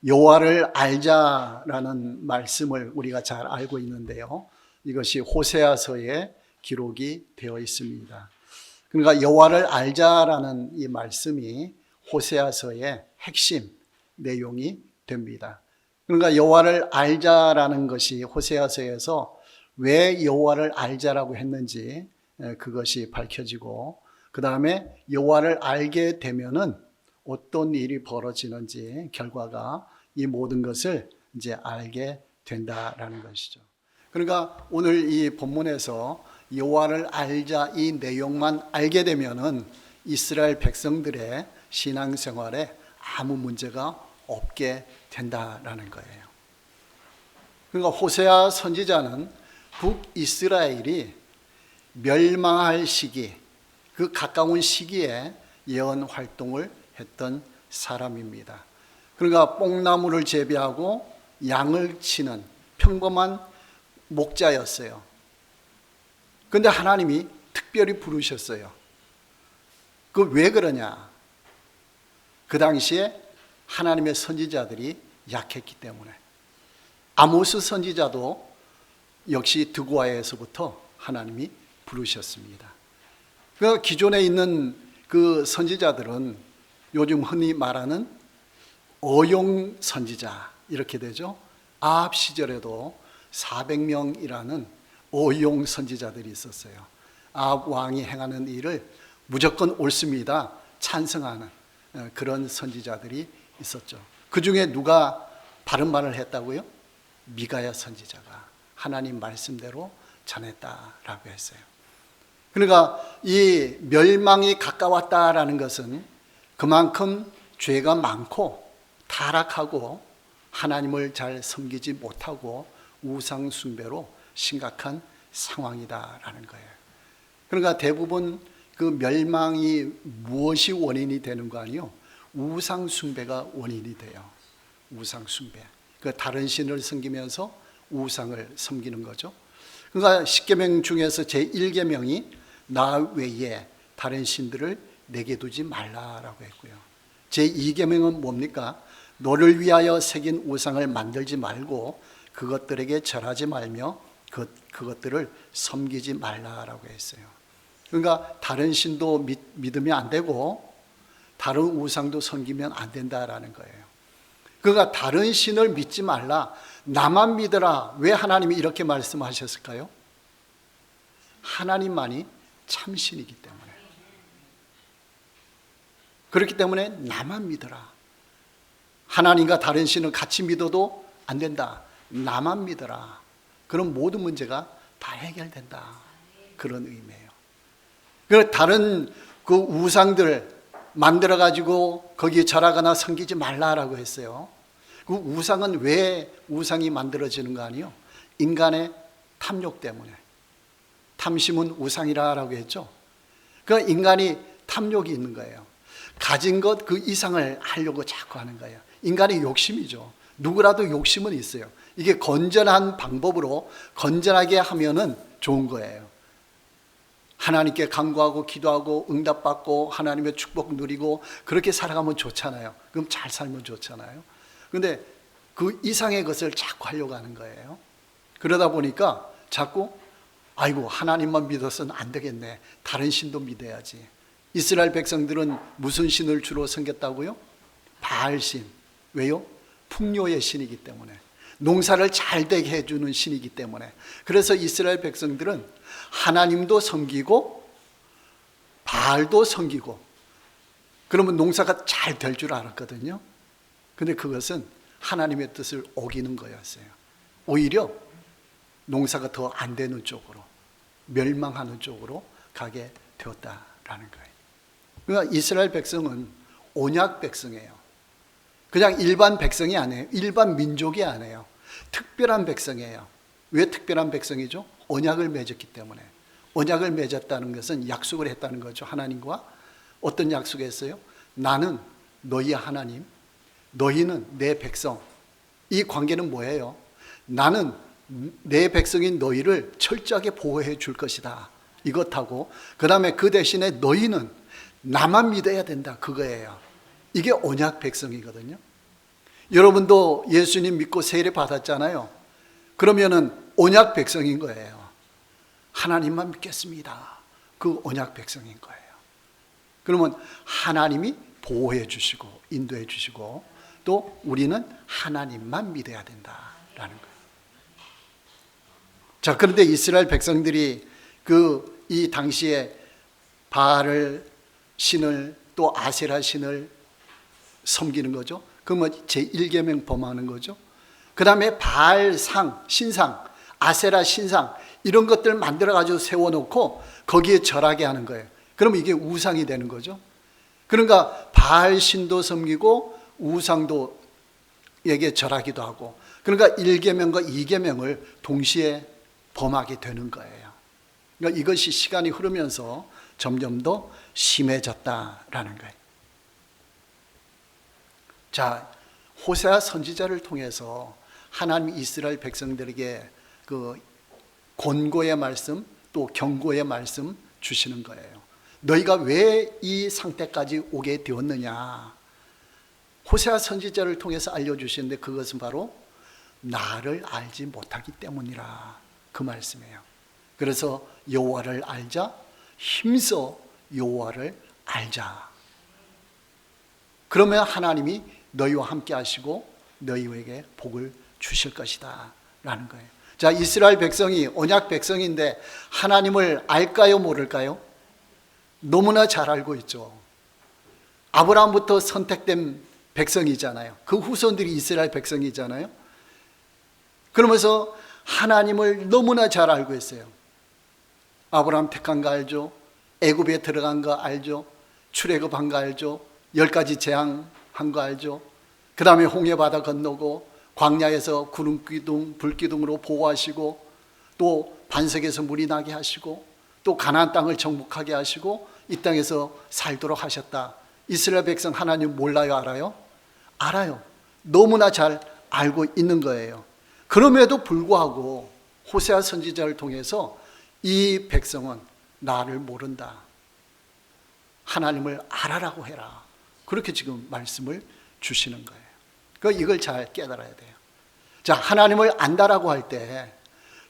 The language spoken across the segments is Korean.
여호와를 알자라는 말씀을 우리가 잘 알고 있는데요. 이것이 호세아서에 기록이 되어 있습니다. 그러니까 여호와를 알자라는 이 말씀이 호세아서의 핵심 내용이 됩니다. 그러니까 여호와를 알자라는 것이 호세아서에서 왜 여호와를 알자라고 했는지 그것이 밝혀지고, 그 다음에 여호와를 알게 되면은 어떤 일이 벌어지는지 결과가 이 모든 것을 이제 알게 된다라는 것이죠. 그러니까 오늘 이 본문에서 여호와를 알자 이 내용만 알게 되면은 이스라엘 백성들의 신앙생활에 아무 문제가 없게 된다라는 거예요. 그러니까 호세아 선지자는 북이스라엘이 멸망할 시기, 그 가까운 시기에 예언 활동을 했던 사람입니다. 그러니까 뽕나무를 재배하고 양을 치는 평범한 목자였어요. 그런데 하나님이 특별히 부르셨어요. 그 왜 그러냐? 그 당시에 하나님의 선지자들이 약했기 때문에. 아모스 선지자도 역시 드고아에서부터 하나님이 부르셨습니다. 그 기존에 있는 그 선지자들은 요즘 흔히 말하는 어용 선지자 이렇게 되죠. 아합 시절에도 400명이라는 어용 선지자들이 있었어요. 아합 왕이 행하는 일을 무조건 옳습니다 찬성하는 그런 선지자들이 있었죠. 그 중에 누가 바른 말을 했다고요? 미가야 선지자가 하나님 말씀대로 전했다라고 했어요. 그러니까 이 멸망이 가까웠다라는 것은 그만큼 죄가 많고 타락하고 하나님을 잘 섬기지 못하고 우상 숭배로 심각한 상황이다라는 거예요. 그러니까 대부분 그 멸망이 무엇이 원인이 되는 거 아니요? 우상 숭배가 원인이 돼요. 우상 숭배. 그 다른 신을 섬기면서 우상을 섬기는 거죠. 그러니까 십계명 중에서 제1계명이 나 외에 다른 신들을 내게 두지 말라라고 했고요. 제2계명은 뭡니까? 너를 위하여 새긴 우상을 만들지 말고 그것들에게 절하지 말며 그것들을 섬기지 말라라고 했어요. 그러니까 다른 신도 믿으면 안 되고 다른 우상도 섬기면 안 된다라는 거예요. 그러니까 다른 신을 믿지 말라, 나만 믿어라. 왜 하나님이 이렇게 말씀하셨을까요? 하나님만이 참신이기 때문에. 그렇기 때문에 나만 믿어라. 하나님과 다른 신을 같이 믿어도 안 된다. 나만 믿어라. 그럼 모든 문제가 다 해결된다. 그런 의미예요. 그래서 다른 그 우상들 만들어 가지고 거기에 절하거나 섬기지 말라라고 했어요. 그 우상은 왜 우상이 만들어지는 거 아니요? 인간의 탐욕 때문에. 탐심은 우상이라고 했죠. 그러니까 인간이 탐욕이 있는 거예요. 가진 것 그 이상을 하려고 자꾸 하는 거예요. 인간의 욕심이죠. 누구라도 욕심은 있어요. 이게 건전한 방법으로 건전하게 하면은 좋은 거예요. 하나님께 간구하고 기도하고 응답받고 하나님의 축복 누리고 그렇게 살아가면 좋잖아요. 그럼 잘 살면 좋잖아요. 그런데 그 이상의 것을 자꾸 하려고 하는 거예요. 그러다 보니까 자꾸 아이고 하나님만 믿어서는 안 되겠네. 다른 신도 믿어야지. 이스라엘 백성들은 무슨 신을 주로 섬겼다고요? 바알신. 왜요? 풍요의 신이기 때문에. 농사를 잘 되게 해주는 신이기 때문에. 그래서 이스라엘 백성들은 하나님도 섬기고 바알도 섬기고 그러면 농사가 잘 될 줄 알았거든요. 근데 그것은 하나님의 뜻을 어기는 거였어요. 오히려 농사가 더 안 되는 쪽으로, 멸망하는 쪽으로 가게 되었다라는 거예요. 그러니까 이스라엘 백성은 언약 백성이에요. 그냥 일반 백성이 아니에요. 일반 민족이 아니에요. 특별한 백성이에요. 왜 특별한 백성이죠? 언약을 맺었기 때문에. 언약을 맺었다는 것은 약속을 했다는 거죠. 하나님과 어떤 약속을 했어요? 나는 너희 하나님, 너희는 내 백성. 이 관계는 뭐예요? 나는 내 백성인 너희를 철저하게 보호해 줄 것이다. 이것하고 그 다음에 그 대신에 너희는 나만 믿어야 된다. 그거예요. 이게 언약 백성이거든요. 여러분도 예수님 믿고 세례 받았잖아요. 그러면은 언약 백성인 거예요. 하나님만 믿겠습니다. 그 언약 백성인 거예요. 그러면 하나님이 보호해 주시고 인도해 주시고 또 우리는 하나님만 믿어야 된다라는 거예요. 자, 그런데 이스라엘 백성들이 이 당시에 바알 신을 또 아세라 신을 섬기는 거죠. 그러면 제1계명 범하는 거죠. 그 다음에 바알 상, 신상, 아세라 신상 이런 것들을 만들어가지고 세워놓고 거기에 절하게 하는 거예요. 그러면 이게 우상이 되는 거죠. 그러니까 바알 신도 섬기고 우상도 에게 절하기도 하고, 그러니까 1계명과 2계명을 동시에 범하게 되는 거예요. 그러니까 이것이 시간이 흐르면서 점점 더 심해졌다라는 거예요. 자, 호세아 선지자를 통해서 하나님 이스라엘 백성들에게 그 권고의 말씀 또 경고의 말씀 주시는 거예요. 너희가 왜 이 상태까지 오게 되었느냐? 호세아 선지자를 통해서 알려주시는데 그것은 바로 나를 알지 못하기 때문이라, 그 말씀이에요. 그래서 여호와를 알자, 힘써 여호와를 알자. 그러면 하나님이 너희와 함께 하시고 너희에게 복을 주실 것이다 라는 거예요. 자, 이스라엘 백성이 언약 백성인데 하나님을 알까요, 모를까요? 너무나 잘 알고 있죠. 아브라함부터 선택된 백성이잖아요. 그 후손들이 이스라엘 백성이잖아요. 그러면서 하나님을 너무나 잘 알고 있어요. 아브라함 택한 거 알죠? 애굽에 들어간 거 알죠? 출애굽한 거 알죠? 10가지 재앙한 거 알죠? 그 다음에 홍해바다 건너고 광야에서 구름기둥, 불기둥으로 보호하시고 또 반석에서 물이 나게 하시고 또 가나안 땅을 정복하게 하시고 이 땅에서 살도록 하셨다. 이스라엘 백성 하나님 몰라요, 알아요? 알아요. 너무나 잘 알고 있는 거예요. 그럼에도 불구하고 호세아 선지자를 통해서 이 백성은 나를 모른다, 하나님을 알아라고 해라, 그렇게 지금 말씀을 주시는 거예요. 그러니까 이걸 잘 깨달아야 돼요. 자, 하나님을 안다라고 할 때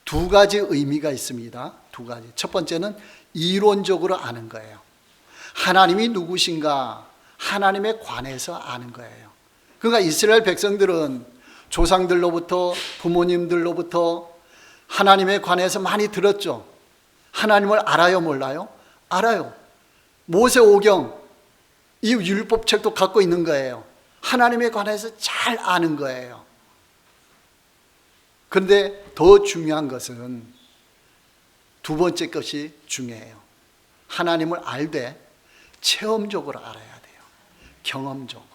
두 가지 의미가 있습니다. 두 가지. 첫 번째는 이론적으로 아는 거예요. 하나님이 누구신가 하나님에 관해서 아는 거예요. 그러니까 이스라엘 백성들은 조상들로부터 부모님들로부터 하나님에 관해서 많이 들었죠. 하나님을 알아요, 몰라요? 알아요. 모세오경 이 율법책도 갖고 있는 거예요. 하나님에 관해서 잘 아는 거예요. 그런데 더 중요한 것은 두 번째 것이 중요해요. 하나님을 알되 체험적으로 알아야 돼요. 경험적으로.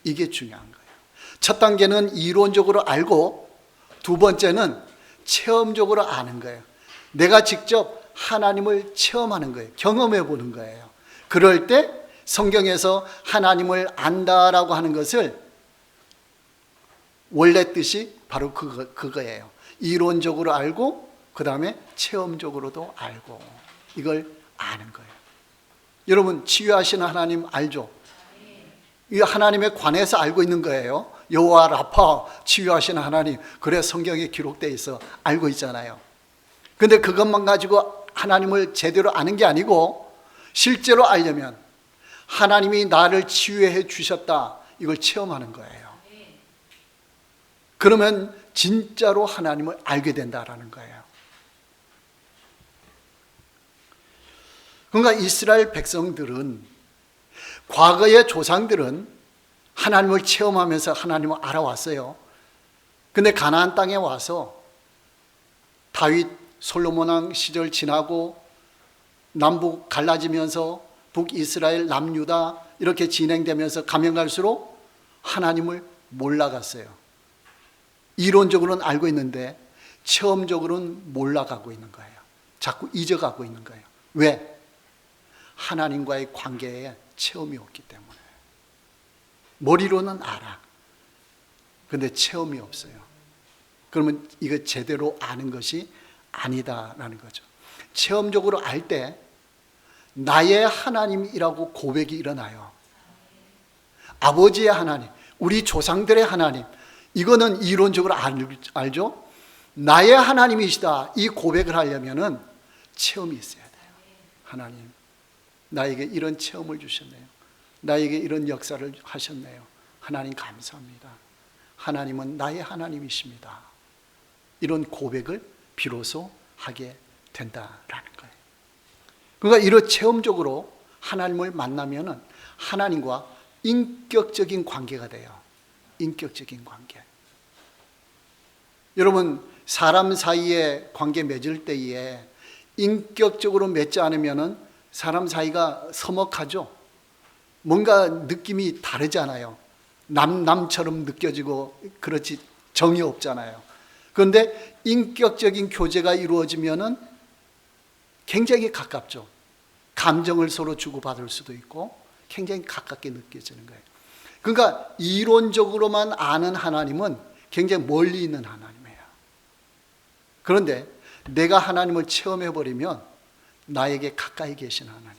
이게 중요한 거예요. 첫 단계는 이론적으로 알고 두 번째는 체험적으로 아는 거예요. 내가 직접 하나님을 체험하는 거예요. 경험해 보는 거예요. 그럴 때 성경에서 하나님을 안다라고 하는 것을 원래 뜻이 바로 그거예요. 이론적으로 알고 그 다음에 체험적으로도 알고, 이걸 아는 거예요. 여러분, 치유하시는 하나님 알죠? 이 하나님에 관해서 알고 있는 거예요. 여호와 라파, 치유하시는 하나님, 그래 성경에 기록되어 있어 알고 있잖아요. 근데 그것만 가지고 하나님을 제대로 아는 게 아니고 실제로 알려면 하나님이 나를 치유해 주셨다, 이걸 체험하는 거예요. 그러면 진짜로 하나님을 알게 된다라는 거예요. 그러니까 이스라엘 백성들은, 과거의 조상들은 하나님을 체험하면서 하나님을 알아왔어요. 근데 가나안 땅에 와서 다윗, 솔로몬 왕 시절 지나고 남북 갈라지면서 북이스라엘, 남유다 이렇게 진행되면서 가면 갈수록 하나님을 몰라갔어요. 이론적으로는 알고 있는데 체험적으로는 몰라가고 있는 거예요. 자꾸 잊어가고 있는 거예요. 왜? 하나님과의 관계에 체험이 없기 때문에. 머리로는 알아. 근데 체험이 없어요. 그러면 이거 제대로 아는 것이 아니다라는 거죠. 체험적으로 알 때 나의 하나님이라고 고백이 일어나요. 아버지의 하나님, 우리 조상들의 하나님, 이거는 이론적으로 알죠? 나의 하나님이시다, 이 고백을 하려면은 체험이 있어야 돼요. 하나님, 나에게 이런 체험을 주셨네요. 나에게 이런 역사를 하셨네요. 하나님 감사합니다. 하나님은 나의 하나님이십니다. 이런 고백을 비로소 하게 된다라는 거예요. 그러니까 이런 체험적으로 하나님을 만나면은 하나님과 인격적인 관계가 돼요. 인격적인 관계. 여러분, 사람 사이에 관계 맺을 때에 인격적으로 맺지 않으면은 사람 사이가 서먹하죠. 뭔가 느낌이 다르잖아요. 남처럼 느껴지고 그렇지 정이 없잖아요. 그런데 인격적인 교제가 이루어지면은 굉장히 가깝죠. 감정을 서로 주고받을 수도 있고 굉장히 가깝게 느껴지는 거예요. 그러니까 이론적으로만 아는 하나님은 굉장히 멀리 있는 하나님이에요. 그런데 내가 하나님을 체험해버리면 나에게 가까이 계신 하나님,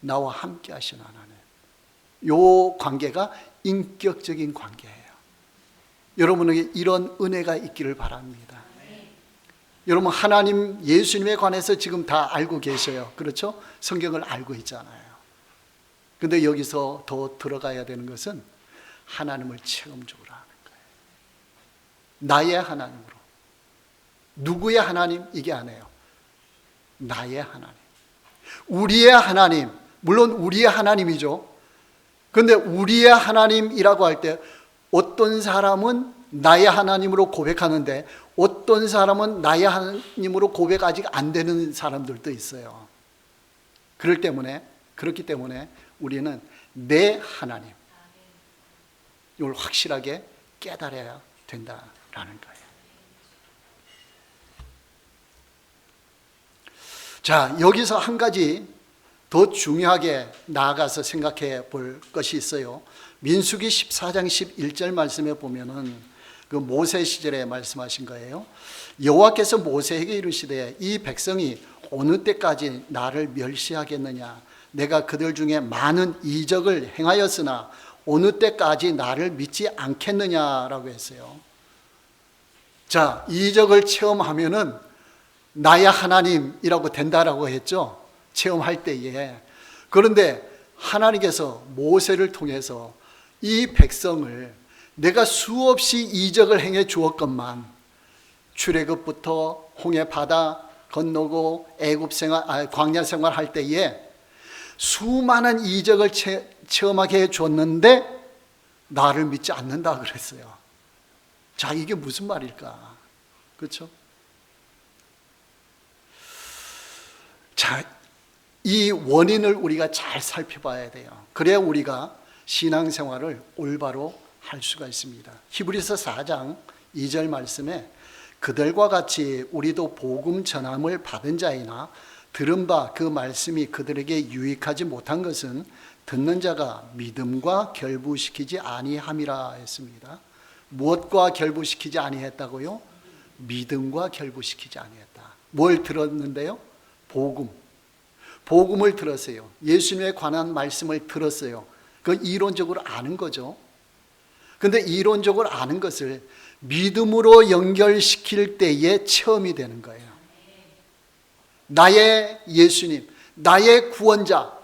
나와 함께 하신 하나님, 이 관계가 인격적인 관계예요. 여러분에게 이런 은혜가 있기를 바랍니다. 여러분, 하나님, 예수님에 관해서 지금 다 알고 계셔요. 그렇죠? 성경을 알고 있잖아요. 근데 여기서 더 들어가야 되는 것은 하나님을 체험적으로 하는 거예요. 나의 하나님으로. 누구의 하나님? 이게 아니에요. 나의 하나님. 우리의 하나님. 물론 우리의 하나님이죠. 그런데 우리의 하나님이라고 할 때 어떤 사람은 나의 하나님으로 고백하는데 어떤 사람은 나의 하나님으로 고백 아직 안 되는 사람들도 있어요. 그렇기 때문에 우리는 내 하나님, 이걸 확실하게 깨달아야 된다라는 거예요. 자, 여기서 한 가지 더 중요하게 나아가서 생각해 볼 것이 있어요. 민수기 14장 11절 말씀에 보면은 그 모세 시절에 말씀하신 거예요. 여호와께서 모세에게 이르시되 이 백성이 어느 때까지 나를 멸시하겠느냐? 내가 그들 중에 많은 이적을 행하였으나 어느 때까지 나를 믿지 않겠느냐라고 했어요. 자, 이적을 체험하면은 나의 하나님이라고 된다라고 했죠. 체험할 때에. 그런데 하나님께서 모세를 통해서 이 백성을 내가 수없이 이적을 행해 주었건만 출애굽부터 홍해 바다 건너고 애굽 생활, 광야 생활 할 때에 수많은 이적을 체험하게 해 줬는데 나를 믿지 않는다 그랬어요. 자, 이게 무슨 말일까? 그렇죠? 자, 이 원인을 우리가 잘 살펴봐야 돼요. 그래야 우리가 신앙생활을 올바로 할 수가 있습니다. 히브리서 4장 2절 말씀에 그들과 같이 우리도 복음 전함을 받은 자이나 들은 바 그 말씀이 그들에게 유익하지 못한 것은 듣는 자가 믿음과 결부시키지 아니함이라 했습니다. 무엇과 결부시키지 아니했다고요? 믿음과 결부시키지 아니했다. 뭘 들었는데요? 복음을 들었어요. 예수님에 관한 말씀을 들었어요. 그 이론적으로 아는 거죠. 근데 이론적으로 아는 것을 믿음으로 연결시킬 때에 체험이 되는 거예요. 나의 예수님, 나의 구원자,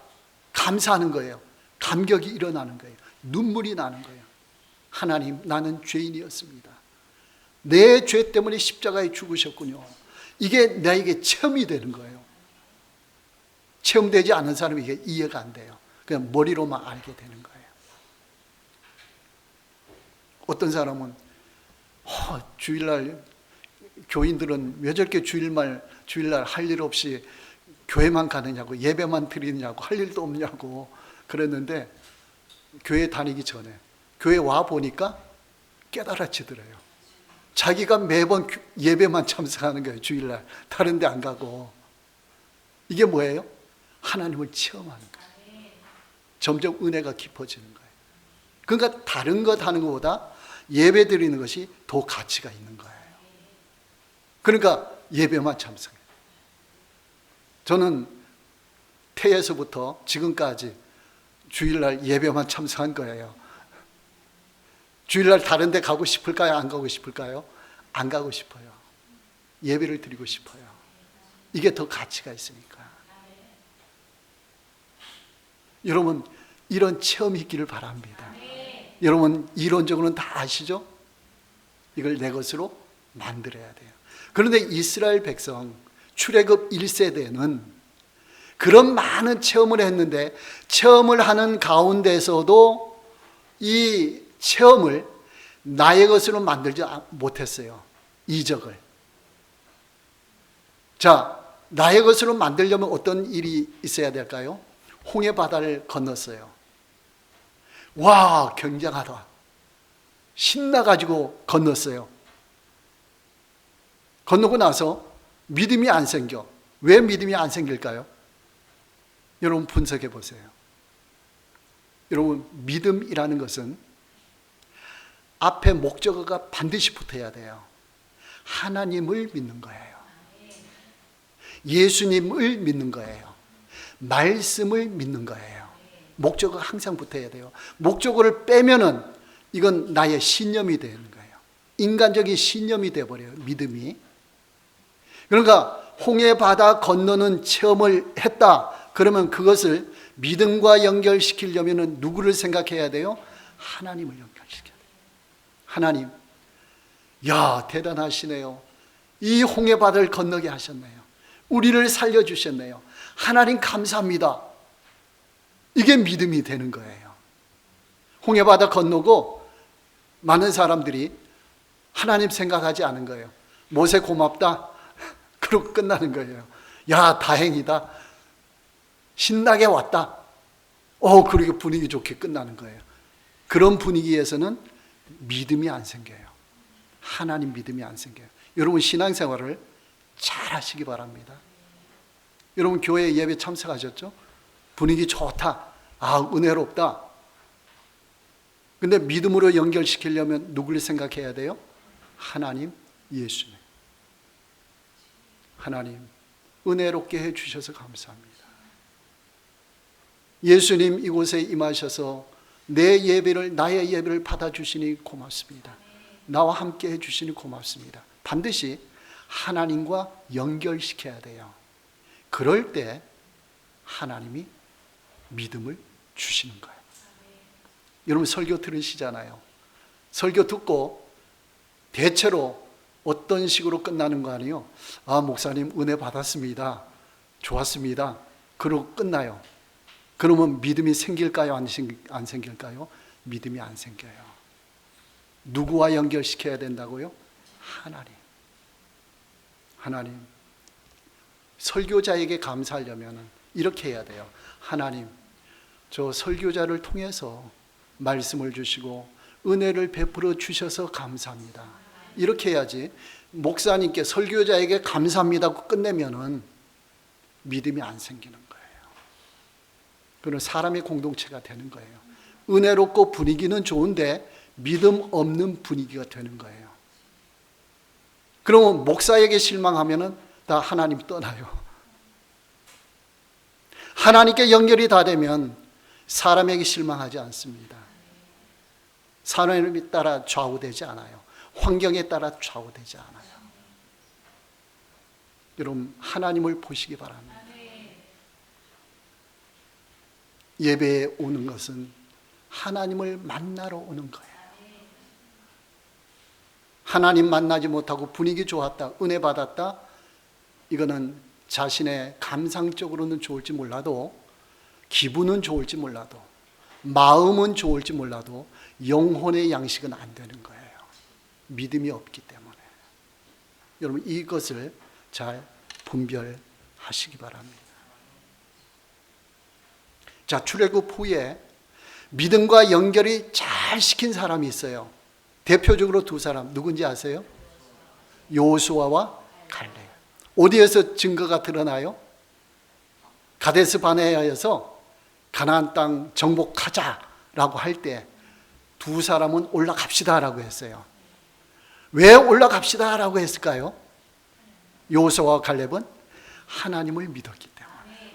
감사하는 거예요. 감격이 일어나는 거예요. 눈물이 나는 거예요. 하나님, 나는 죄인이었습니다. 내 죄 때문에 십자가에 죽으셨군요. 이게 나에게 체험이 되는 거예요. 체험되지 않은 사람이 이게 이해가 안 돼요. 그냥 머리로만 알게 되는 거예요. 어떤 사람은 주일날 교인들은 왜 저렇게 주일날 할 일 없이 교회만 가느냐고, 예배만 드리느냐고, 할 일도 없냐고 그랬는데 교회 다니기 전에 교회 와 보니까 깨달아지더래요. 자기가 매번 예배만 참석하는 거예요. 주일날 다른 데 안 가고. 이게 뭐예요? 하나님을 체험하는 거예요. 점점 은혜가 깊어지는 거예요. 그러니까 다른 것 하는 것보다 예배 드리는 것이 더 가치가 있는 거예요. 그러니까 예배만 참석해요. 저는 태에서부터 지금까지 주일날 예배만 참석한 거예요. 주일날 다른 데 가고 싶을까요? 안 가고 싶을까요? 안 가고 싶어요. 예배를 드리고 싶어요. 이게 더 가치가 있으니까. 여러분, 이런 체험이 있기를 바랍니다. 여러분, 이론적으로는 다 아시죠? 이걸 내 것으로 만들어야 돼요. 그런데 이스라엘 백성 출애굽 1세대는 그런 많은 체험을 했는데, 체험을 하는 가운데서도 이 체험을 나의 것으로 만들지 못했어요. 이적을. 자, 나의 것으로 만들려면 어떤 일이 있어야 될까요? 홍해 바다를 건넜어요. 와, 굉장하다. 신나가지고 건넜어요. 건너고 나서 믿음이 안 생겨. 왜 믿음이 안 생길까요? 여러분 분석해 보세요. 여러분, 믿음이라는 것은 앞에 목적어가 반드시 붙어야 돼요. 하나님을 믿는 거예요. 예수님을 믿는 거예요. 말씀을 믿는 거예요. 목적어가 항상 붙어야 돼요. 목적어를 빼면은 이건 나의 신념이 되는 거예요. 인간적인 신념이 되어버려요. 믿음이. 그러니까 홍해 바다 건너는 체험을 했다. 그러면 그것을 믿음과 연결시키려면 누구를 생각해야 돼요? 하나님을 연결시켜야 돼요. 하나님, 야, 대단하시네요. 이 홍해 바다를 건너게 하셨네요. 우리를 살려주셨네요. 하나님 감사합니다. 이게 믿음이 되는 거예요. 홍해 바다 건너고 많은 사람들이 하나님 생각하지 않은 거예요. 모세 고맙다. 그러고 끝나는 거예요. 야, 다행이다. 신나게 왔다. 그리고 분위기 좋게 끝나는 거예요. 그런 분위기에서는 믿음이 안 생겨요. 하나님 믿음이 안 생겨요. 여러분 신앙생활을 잘 하시기 바랍니다. 여러분 교회 예배 참석하셨죠? 분위기 좋다. 은혜롭다. 근데 믿음으로 연결시키려면 누구를 생각해야 돼요? 하나님, 예수님. 하나님, 은혜롭게 해주셔서 감사합니다. 예수님 이곳에 임하셔서 나의 예배를 받아주시니 고맙습니다. 나와 함께 해주시니 고맙습니다. 반드시 하나님과 연결시켜야 돼요. 그럴 때 하나님이 믿음을 주시는 거예요. 여러분 설교 들으시잖아요. 설교 듣고 대체로 어떤 식으로 끝나는 거 아니에요? 목사님 은혜 받았습니다. 좋았습니다. 그러고 끝나요. 그러면 믿음이 생길까요? 안 생길까요? 믿음이 안 생겨요. 누구와 연결시켜야 된다고요? 하나님. 설교자에게 감사하려면 이렇게 해야 돼요. 하나님, 저 설교자를 통해서 말씀을 주시고 은혜를 베풀어 주셔서 감사합니다. 이렇게 해야지. 목사님께 설교자에게 감사합니다 끝내면은 믿음이 안 생기는 거예요. 그건 사람의 공동체가 되는 거예요. 은혜롭고 분위기는 좋은데 믿음 없는 분위기가 되는 거예요. 그러면 목사에게 실망하면은 다 하나님 떠나요. 하나님께 연결이 다 되면 사람에게 실망하지 않습니다. 사람에 따라 좌우되지 않아요. 환경에 따라 좌우되지 않아요. 여러분 하나님을 보시기 바랍니다. 예배에 오는 것은 하나님을 만나러 오는 거예요. 하나님 만나지 못하고 분위기 좋았다, 은혜 받았다, 이거는 자신의 감상적으로는 좋을지 몰라도, 기분은 좋을지 몰라도, 마음은 좋을지 몰라도 영혼의 양식은 안 되는 거예요. 믿음이 없기 때문에. 여러분 이것을 잘 분별하시기 바랍니다. 자, 출애굽 후에 믿음과 연결이 잘 시킨 사람이 있어요. 대표적으로 두 사람, 누군지 아세요? 여호수아와 갈렙. 어디에서 증거가 드러나요? 가데스 바네아에서 가나안 땅 정복하자라고 할 때 두 사람은 올라갑시다라고 했어요. 왜 올라갑시다라고 했을까요? 여호수아와 갈렙은 하나님을 믿었기 때문에.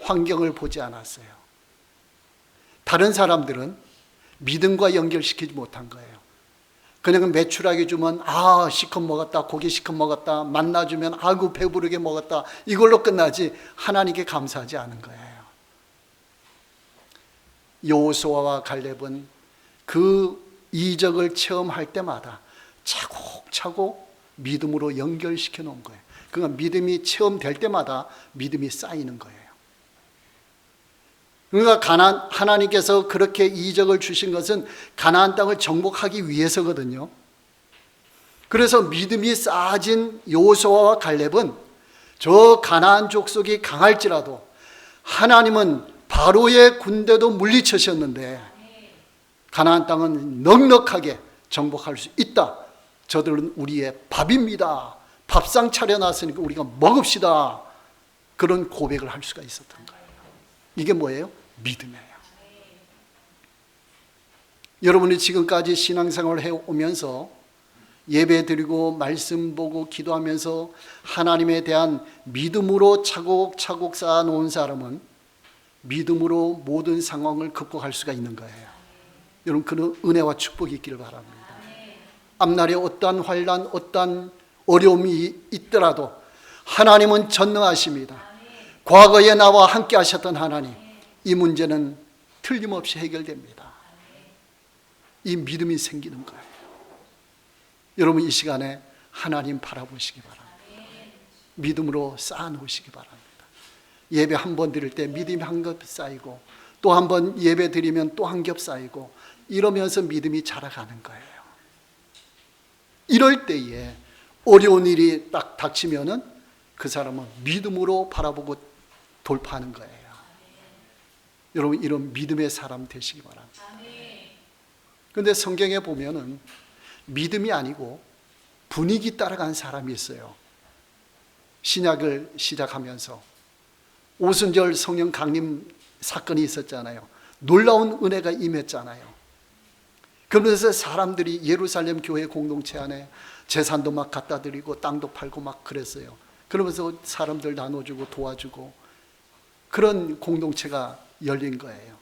환경을 보지 않았어요. 다른 사람들은 믿음과 연결시키지 못한 거예요. 그냥 매출하게 주면 실컷 먹었다, 고기 실컷 먹었다, 만나주면 아이고 배부르게 먹었다, 이걸로 끝나지 하나님께 감사하지 않은 거예요. 여호수아와 갈렙은 그 이적을 체험할 때마다 차곡차곡 믿음으로 연결시켜 놓은 거예요. 그러니까 믿음이 체험될 때마다 믿음이 쌓이는 거예요. 그러니까 하나님께서 그렇게 이적을 주신 것은 가나안 땅을 정복하기 위해서거든요. 그래서 믿음이 쌓아진 여호수아와 갈렙은 저 가나안 족속이 강할지라도 하나님은 바로의 군대도 물리치셨는데 가나안 땅은 넉넉하게 정복할 수 있다. 저들은 우리의 밥입니다. 밥상 차려놨으니까 우리가 먹읍시다. 그런 고백을 할 수가 있었던 거예요. 이게 뭐예요? 믿음이에요. 여러분이 지금까지 신앙생활을 해오면서 예배 드리고 말씀 보고 기도하면서 하나님에 대한 믿음으로 차곡차곡 쌓아놓은 사람은 믿음으로 모든 상황을 극복할 수가 있는 거예요. 여러분, 그런 은혜와 축복이 있기를 바랍니다. 앞날에 어떠한 환난, 어떠한 어려움이 있더라도 하나님은 전능하십니다. 과거에 나와 함께 하셨던 하나님, 이 문제는 틀림없이 해결됩니다. 이 믿음이 생기는 거예요. 여러분, 이 시간에 하나님 바라보시기 바랍니다. 믿음으로 쌓아놓으시기 바랍니다. 예배 한 번 드릴 때 믿음이 한 겹 쌓이고, 또 한 번 예배 드리면 또 한 겹 쌓이고, 이러면서 믿음이 자라가는 거예요. 이럴 때에 어려운 일이 딱 닥치면은 그 사람은 믿음으로 바라보고 돌파하는 거예요. 여러분, 이런 믿음의 사람 되시기 바랍니다. 그런데 성경에 보면은 믿음이 아니고 분위기 따라간 사람이 있어요. 신약을 시작하면서 오순절 성령 강림 사건이 있었잖아요. 놀라운 은혜가 임했잖아요. 그러면서 사람들이 예루살렘 교회 공동체 안에 재산도 막 갖다 드리고 땅도 팔고 막 그랬어요. 그러면서 사람들 나눠주고 도와주고 그런 공동체가 열린 거예요.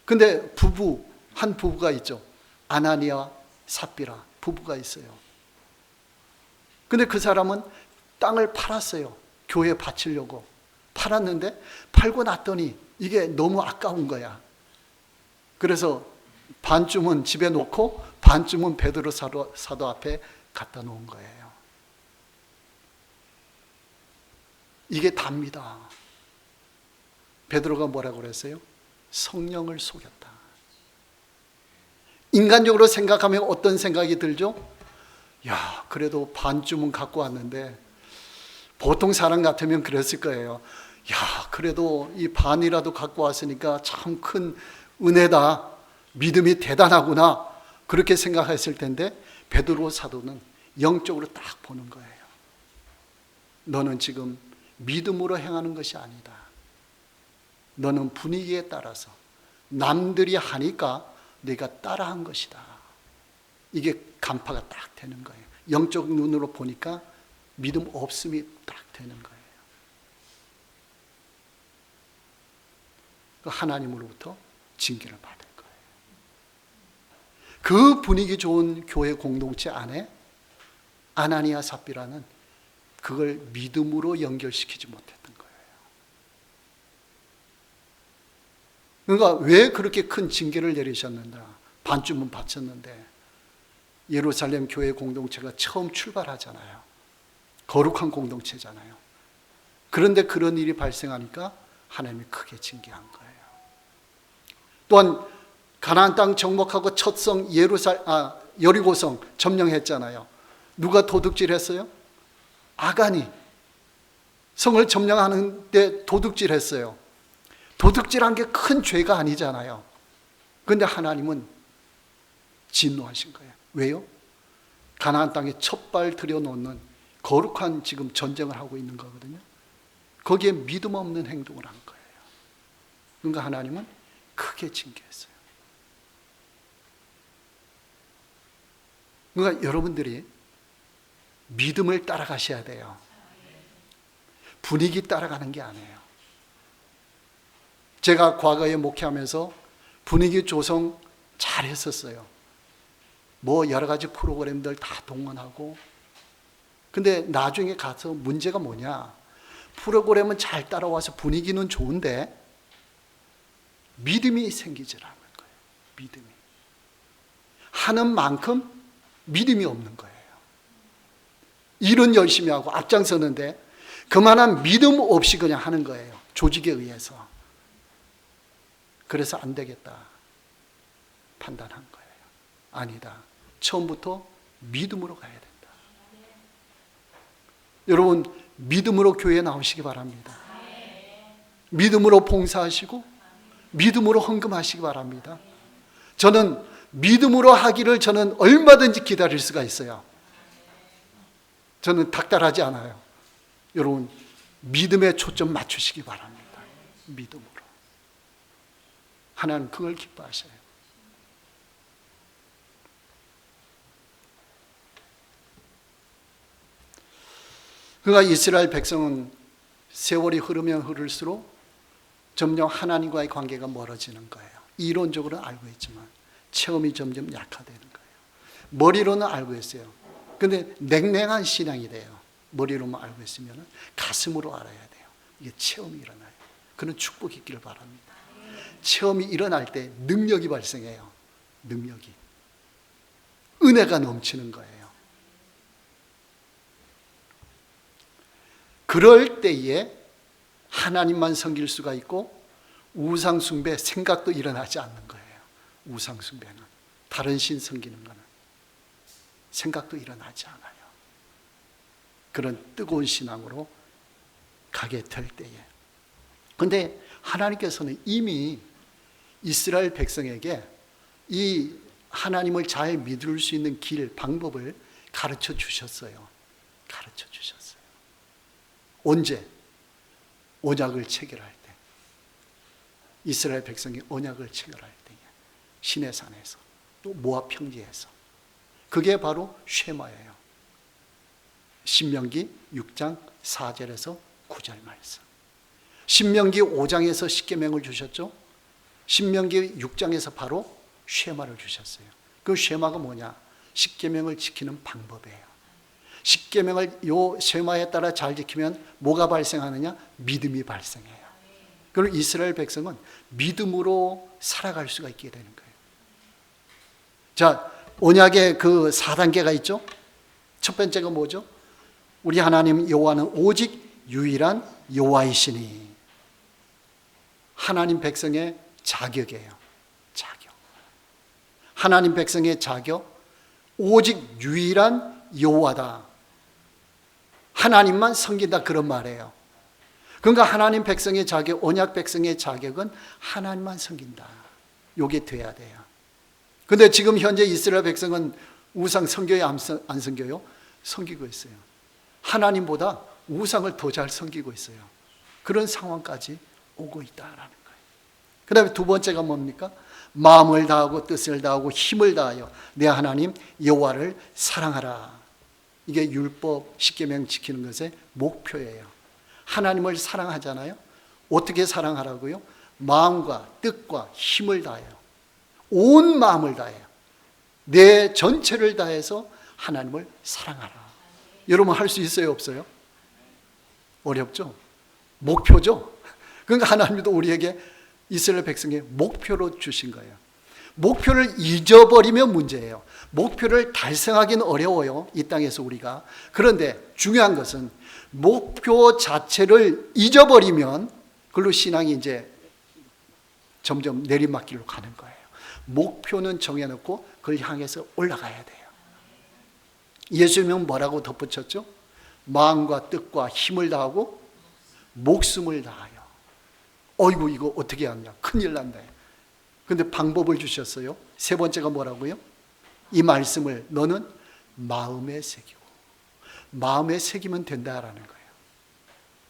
근데 한 부부가 있죠. 아나니아 삽비라 부부가 있어요. 근데 그 사람은 땅을 팔았어요. 교회에 바치려고 팔았는데, 팔고 났더니 이게 너무 아까운 거야. 그래서 반쯤은 집에 놓고 반쯤은 베드로 사도 앞에 갖다 놓은 거예요. 이게 답니다. 베드로가 뭐라고 그랬어요? 성령을 속였다. 인간적으로 생각하면 어떤 생각이 들죠? 야, 그래도 반쯤은 갖고 왔는데, 보통 사람 같으면 그랬을 거예요. 야, 그래도 이 반이라도 갖고 왔으니까 참 큰 은혜다. 믿음이 대단하구나. 그렇게 생각했을 텐데, 베드로 사도는 영적으로 딱 보는 거예요. 너는 지금 믿음으로 행하는 것이 아니다. 너는 분위기에 따라서 남들이 하니까 네가 따라한 것이다. 이게 간파가 딱 되는 거예요. 영적 눈으로 보니까 믿음 없음이 딱 되는 거예요. 하나님으로부터 징계를 받을 거예요. 그 분위기 좋은 교회 공동체 안에 아나니아 삽비라는 그걸 믿음으로 연결시키지 못했던 거예요. 그러니까 왜 그렇게 큰 징계를 내리셨는가? 반쯤은 바쳤는데 예루살렘 교회 공동체가 처음 출발하잖아요. 거룩한 공동체잖아요. 그런데 그런 일이 발생하니까 하나님이 크게 징계한 거예요. 또한 가나안 땅 정복하고 첫 성 여리고성 점령했잖아요. 누가 도둑질했어요? 아간이 성을 점령하는데 도둑질했어요. 도둑질한 게 큰 죄가 아니잖아요. 그런데 하나님은 진노하신 거예요. 왜요? 가나안 땅에 첫발 들여놓는 거룩한 지금 전쟁을 하고 있는 거거든요. 거기에 믿음 없는 행동을 한 거예요. 그러니까 하나님은 크게 징계했어요. 그러니까 여러분들이 믿음을 따라가셔야 돼요. 분위기 따라가는 게 아니에요. 제가 과거에 목회하면서 분위기 조성 잘했었어요. 뭐 여러 가지 프로그램들 다 동원하고. 근데 나중에 가서 문제가 뭐냐? 프로그램은 잘 따라와서 분위기는 좋은데 믿음이 생기질 않는 거예요. 믿음이. 하는 만큼 믿음이 없는 거예요. 일은 열심히 하고 앞장서는데 그만한 믿음 없이 그냥 하는 거예요. 조직에 의해서. 그래서 안 되겠다 판단한 거예요. 아니다. 처음부터 믿음으로 가야 된다. 여러분, 믿음으로 교회에 나오시기 바랍니다. 믿음으로 봉사하시고 믿음으로 헌금하시기 바랍니다. 저는 믿음으로 하기를 저는 얼마든지 기다릴 수가 있어요. 저는 닥달하지 않아요. 여러분, 믿음에 초점 맞추시기 바랍니다. 믿음으로. 하나님 그걸 기뻐하셔요. 그러니까 이스라엘 백성은 세월이 흐르면 흐를수록 점점 하나님과의 관계가 멀어지는 거예요. 이론적으로는 알고 있지만 체험이 점점 약화되는 거예요. 머리로는 알고 있어요. 근데 냉랭한 신앙이 돼요. 머리로만 알고 있으면 가슴으로 알아야 돼요. 이게 체험이 일어나요. 그런 축복이 있기를 바랍니다. 체험이 일어날 때 능력이 발생해요. 능력이. 은혜가 넘치는 거예요. 그럴 때에 하나님만 섬길 수가 있고 우상숭배 생각도 일어나지 않는 거예요. 우상숭배는. 다른 신 섬기는 거는 생각도 일어나지 않아요. 그런 뜨거운 신앙으로 가게 될 때에. 그런데 하나님께서는 이미 이스라엘 백성에게 이 하나님을 잘 믿을 수 있는 길, 방법을 가르쳐 주셨어요. 가르쳐 주셨어요. 언제? 언약을 체결할 때. 이스라엘 백성이 언약을 체결할 때에 시내산에서 또 모압 평지에서. 그게 바로 쉐마예요. 신명기 6장 4절에서 9절 말씀. 신명기 5장에서 십계명을 주셨죠. 신명기 6장에서 바로 쉐마를 주셨어요. 그 쉐마가 뭐냐? 십계명을 지키는 방법이에요. 십계명을 요 쉐마에 따라 잘 지키면 뭐가 발생하느냐? 믿음이 발생해요. 그리고 이스라엘 백성은 믿음으로 살아갈 수가 있게 되는 거예요. 자, 언약의 그 4단계가 있죠. 첫 번째가 뭐죠? 우리 하나님 여호와는 오직 유일한 여호와이시니. 하나님 백성의 자격이에요. 자격. 하나님 백성의 자격, 오직 유일한 여호와다. 하나님만 섬긴다, 그런 말이에요. 그러니까 하나님 백성의 자격, 언약 백성의 자격은 하나님만 섬긴다. 이게 돼야 돼요. 근데 지금 현재 이스라엘 백성은 우상 섬겨요, 안 섬겨요? 섬기고 있어요. 하나님보다 우상을 더 잘 섬기고 있어요. 그런 상황까지 오고 있다라는 거예요. 그 다음에 두 번째가 뭡니까? 마음을 다하고 뜻을 다하고 힘을 다하여 내 하나님 여호와를 사랑하라. 이게 율법, 십계명 지키는 것의 목표예요. 하나님을 사랑하잖아요. 어떻게 사랑하라고요? 마음과 뜻과 힘을 다해요. 온 마음을 다해요. 내 전체를 다해서 하나님을 사랑하라. 여러분 할 수 있어요, 없어요? 어렵죠? 목표죠? 그러니까 하나님도 우리에게 이스라엘 백성의 목표로 주신 거예요. 목표를 잊어버리면 문제예요. 목표를 달성하기는 어려워요, 이 땅에서 우리가. 그런데 중요한 것은 목표 자체를 잊어버리면 그걸로 신앙이 이제 점점 내리막길로 가는 거예요. 목표는 정해놓고 그걸 향해서 올라가야 돼요. 예수님은 뭐라고 덧붙였죠? 마음과 뜻과 힘을 다하고 목숨을 다하여. 어이구, 이거 어떻게 하냐? 큰일 난다. 근데 방법을 주셨어요. 세 번째가 뭐라고요? 이 말씀을 너는 마음에 새기고. 마음에 새기면 된다라는 거예요.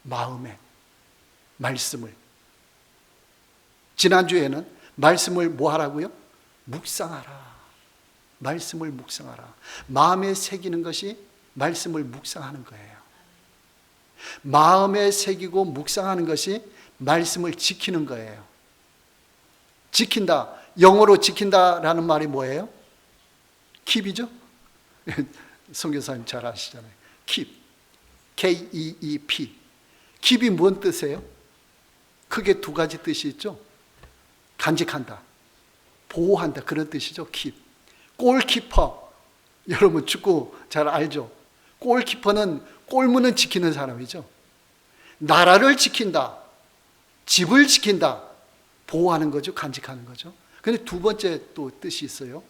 마음에 말씀을. 지난주에는 말씀을 뭐 하라고요? 묵상하라. 말씀을 묵상하라. 마음에 새기는 것이 말씀을 묵상하는 거예요. 마음에 새기고 묵상하는 것이 말씀을 지키는 거예요. 지킨다. 영어로 지킨다라는 말이 뭐예요? keep이죠? 선교사님 잘 아시잖아요. keep, K-E-E-P. keep이 뭔 뜻이에요? 크게 두 가지 뜻이 있죠. 간직한다, 보호한다, 그런 뜻이죠. keep. 골키퍼, 여러분 축구 잘 알죠? 골키퍼는 골문은 지키는 사람이죠. 나라를 지킨다, 집을 지킨다, 보호하는 거죠. 간직하는 거죠. 근데 두 번째 또 뜻이 있어요.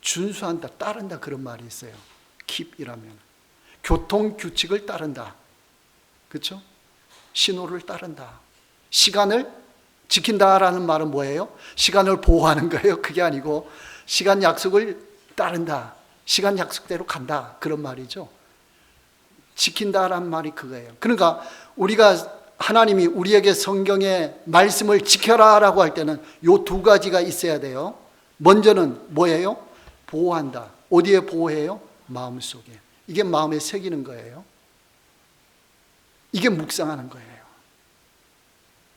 준수한다, 따른다, 그런 말이 있어요. keep이라면 교통 규칙을 따른다, 그렇죠? 신호를 따른다. 시간을 지킨다라는 말은 뭐예요? 시간을 보호하는 거예요. 그게 아니고 시간 약속을 따른다, 시간 약속대로 간다, 그런 말이죠. 지킨다라는 말이 그거예요. 그러니까 우리가 하나님이 우리에게 성경의 말씀을 지켜라라고 할 때는 이 두 가지가 있어야 돼요. 먼저는 뭐예요? 보호한다. 어디에 보호해요? 마음속에. 이게 마음에 새기는 거예요. 이게 묵상하는 거예요.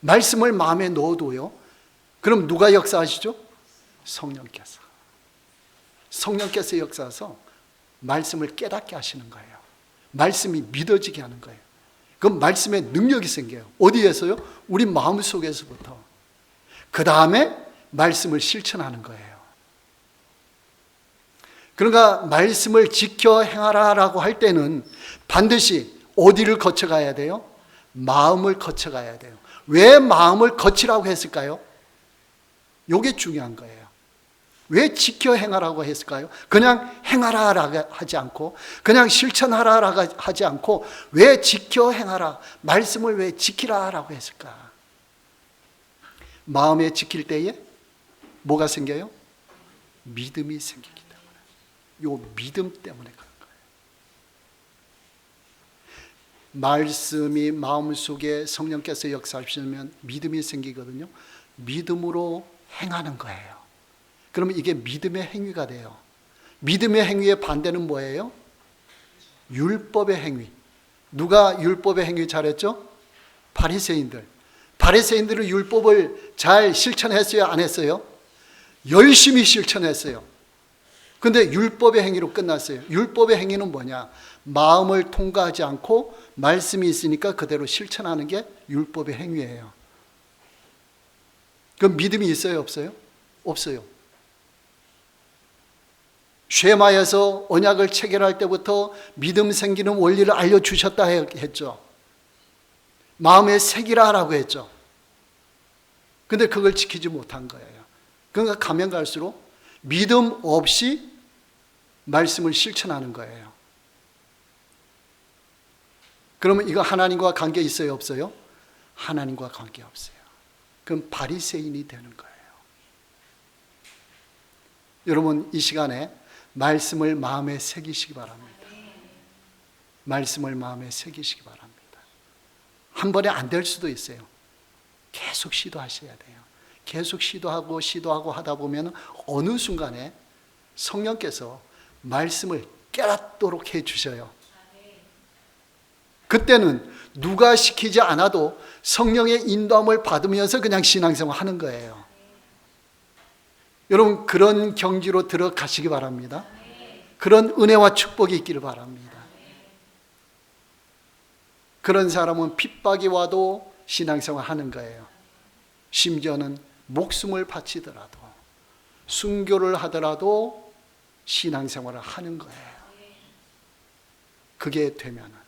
말씀을 마음에 넣어둬요. 그럼 누가 역사하시죠? 성령께서. 성령께서 역사해서 말씀을 깨닫게 하시는 거예요. 말씀이 믿어지게 하는 거예요. 그럼 말씀에 능력이 생겨요. 어디에서요? 우리 마음속에서부터. 그 다음에 말씀을 실천하는 거예요. 그러니까 말씀을 지켜 행하라라고 할 때는 반드시 어디를 거쳐가야 돼요? 마음을 거쳐가야 돼요. 왜 마음을 거치라고 했을까요? 이게 중요한 거예요. 왜 지켜 행하라고 했을까요? 그냥 행하라라고 하지 않고, 그냥 실천하라라고 하지 않고, 왜 지켜 행하라, 말씀을 왜 지키라라고 했을까? 마음에 지킬 때에 뭐가 생겨요? 믿음이 생기기 때문에. 이 믿음 때문에 그런 거예요. 말씀이 마음속에 성령께서 역사하시면 믿음이 생기거든요. 믿음으로 행하는 거예요. 그러면 이게 믿음의 행위가 돼요. 믿음의 행위의 반대는 뭐예요? 율법의 행위. 누가 율법의 행위 잘했죠? 바리새인들. 바리새인들은 율법을 잘 실천했어요, 안 했어요? 열심히 실천했어요. 근데 율법의 행위로 끝났어요. 율법의 행위는 뭐냐? 마음을 통과하지 않고 말씀이 있으니까 그대로 실천하는 게 율법의 행위예요. 그럼 믿음이 있어요, 없어요? 없어요. 쉐마에서 언약을 체결할 때부터 믿음 생기는 원리를 알려주셨다 했죠. 마음에 새기라라고 했죠. 근데 그걸 지키지 못한 거예요. 그러니까 가면 갈수록 믿음 없이 말씀을 실천하는 거예요. 그러면 이거 하나님과 관계 있어요, 없어요? 하나님과 관계 없어요. 그럼 바리새인이 되는 거예요. 여러분 이 시간에 말씀을 마음에 새기시기 바랍니다. 말씀을 마음에 새기시기 바랍니다. 한 번에 안 될 수도 있어요. 계속 시도하셔야 돼요. 계속 시도하고 하다 보면 어느 순간에 성령께서 말씀을 깨닫도록 해주셔요. 그때는 누가 시키지 않아도 성령의 인도함을 받으면서 그냥 신앙생활 하는 거예요. 여러분 그런 경지로 들어가시기 바랍니다. 그런 은혜와 축복이 있기를 바랍니다. 그런 사람은 핍박이 와도 신앙생활 하는 거예요. 심지어는 목숨을 바치더라도, 순교를 하더라도 신앙생활을 하는 거예요. 그게 되면은.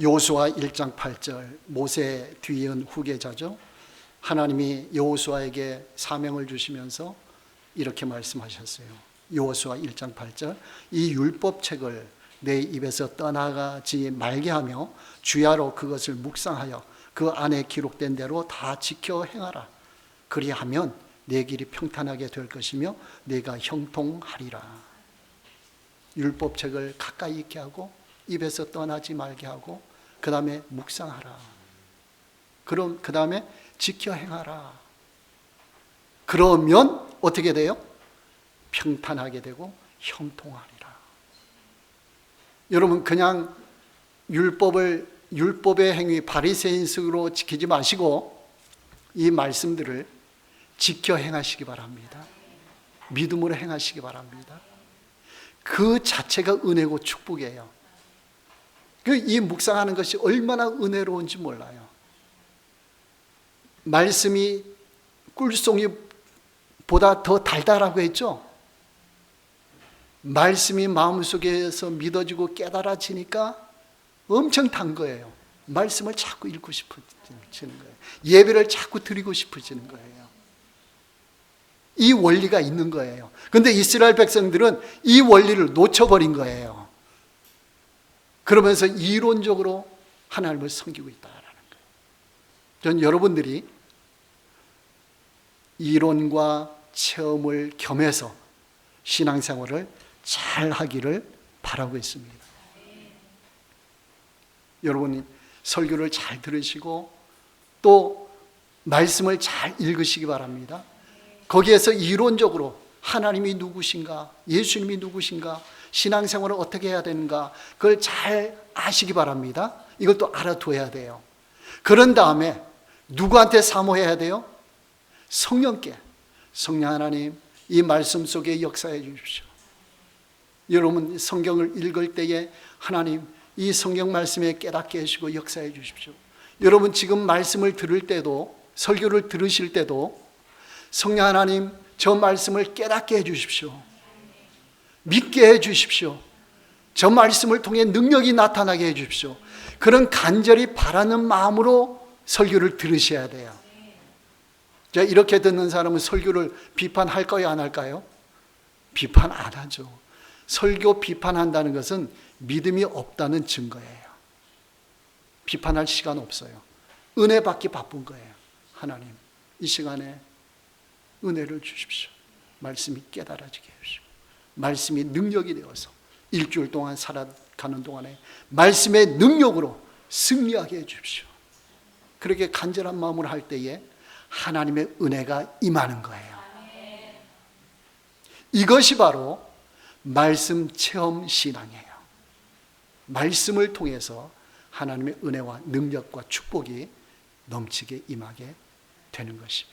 여호수아 1장 8절, 모세 뒤이은 후계자죠. 하나님이 여호수아에게 사명을 주시면서 이렇게 말씀하셨어요. 여호수아 1장 8절, 이 율법책을 내 입에서 떠나가지 말게 하며 주야로 그것을 묵상하여 그 안에 기록된 대로 다 지켜 행하라. 그리하면 내 길이 평탄하게 될 것이며 내가 형통하리라. 율법책을 가까이 있게 하고 입에서 떠나지 말게 하고 그 다음에 묵상하라. 그럼 그 다음에 지켜 행하라. 그러면 어떻게 돼요? 평탄하게 되고 형통하리라. 여러분 그냥 율법의 행위 바리새인식으로 지키지 마시고 이 말씀들을 지켜 행하시기 바랍니다. 믿음으로 행하시기 바랍니다. 그 자체가 은혜고 축복이에요. 이 묵상하는 것이 얼마나 은혜로운지 몰라요. 말씀이 꿀송이보다 더 달달하고 했죠. 말씀이 마음속에서 믿어지고 깨달아지니까 엄청 단 거예요. 말씀을 자꾸 읽고 싶어지는 거예요. 예배를 자꾸 드리고 싶어지는 거예요. 이 원리가 있는 거예요. 그런데 이스라엘 백성들은 이 원리를 놓쳐버린 거예요. 그러면서 이론적으로 하나님을 섬기고 있다라는 거예요. 전 여러분들이 이론과 체험을 겸해서 신앙생활을 잘 하기를 바라고 있습니다. 여러분이 설교를 잘 들으시고 또 말씀을 잘 읽으시기 바랍니다. 거기에서 이론적으로 하나님이 누구신가, 예수님이 누구신가, 신앙생활을 어떻게 해야 되는가, 그걸 잘 아시기 바랍니다. 이걸 또 알아둬야 돼요. 그런 다음에 누구한테 사모해야 돼요? 성령께. 성령 하나님, 이 말씀 속에 역사해 주십시오. 여러분 성경을 읽을 때에 하나님 이 성경 말씀에 깨닫게 하시고 역사해 주십시오. 여러분 지금 말씀을 들을 때도, 설교를 들으실 때도 성령 하나님 저 말씀을 깨닫게 해 주십시오. 믿게 해 주십시오. 저 말씀을 통해 능력이 나타나게 해 주십시오. 그런 간절히 바라는 마음으로 설교를 들으셔야 돼요. 자, 이렇게 듣는 사람은 설교를 비판할까요, 안 할까요? 비판 안 하죠. 설교 비판한다는 것은 믿음이 없다는 증거예요. 비판할 시간 없어요. 은혜 받기 바쁜 거예요. 하나님, 이 시간에 은혜를 주십시오. 말씀이 깨달아지게 해주시고 말씀이 능력이 되어서 일주일 동안 살아가는 동안에 말씀의 능력으로 승리하게 해주십시오. 그렇게 간절한 마음으로 할 때에 하나님의 은혜가 임하는 거예요. 이것이 바로 말씀 체험 신앙이에요. 말씀을 통해서 하나님의 은혜와 능력과 축복이 넘치게 임하게 되는 것입니다.